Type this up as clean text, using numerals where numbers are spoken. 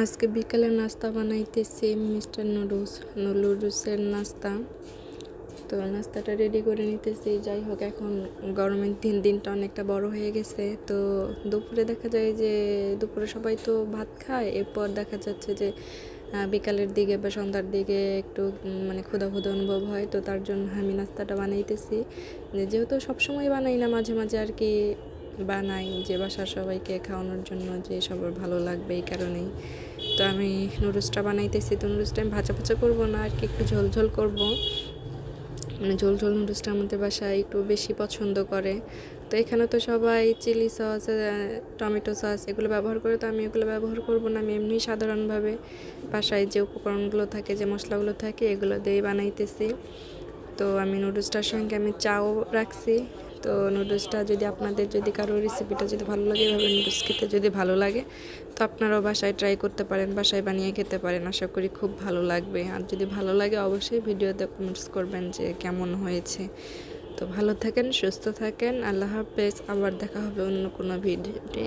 আজকে বিকালে নাস্তা বানাইতেছি মিস্টার নুডলসের নাস্তা। তো নাস্তাটা রেডি করে নিতেছি। যাই হোক, এখন গরমের দিনটা অনেকটা বড় হয়ে গেছে। তো দুপুরে দেখা যায় যে দুপুরে সবাই তো ভাত খায়, এরপর দেখা যাচ্ছে যে বিকালের দিকে বা সন্ধ্যার দিকে একটু মানে ক্ষুধা অনুভব হয়। তো তার জন্য আমি নাস্তাটা বানাইতেছি। যেহেতু সবসময় বানাই না, মাঝে মাঝে আর কি বানাই, যে বাসার সবাইকে খাওয়ানোর জন্য, যে সবার ভালো লাগবে এই কারণেই। তো আমি নুডলসটা বানাইতেছি। তো নুডলসটা আমি ভাজা করবো না আর কি, একটু ঝোল করবো। মানে ঝোল নুডলসটা আমাদের বাসায় একটু বেশি পছন্দ করে। তো এখানে তো সবাই চিলি সস, টমেটো সস এগুলো ব্যবহার করে। তো আমি এগুলো ব্যবহার করব না। আমি এমনি সাধারণভাবে বাসায় যে উপকরণগুলো থাকে, যে মশলাগুলো থাকে, এগুলো দিয়েই বানাইতেছি। তো আমি নুডলসটার সঙ্গে আমি চাও রাখছি। তো নুডলসটা যদি আপনাদের কারো রেসিপিটা যদি ভালো লাগে, এভাবে নুডলস খেতে যদি ভালো লাগে, তো আপনারাও বাসায় ট্রাই করতে পারেন, বাসায় বানিয়ে খেতে পারেন। আশা করি খুব ভালো লাগবে। আর যদি ভালো লাগে অবশ্যই ভিডিওতে কমেন্টস করবেন যে কেমন হয়েছে। তো ভালো থাকেন, সুস্থ থাকেন। আল্লাহ হাফেজ। আবার দেখা হবে অন্য কোনো ভিডিওতে।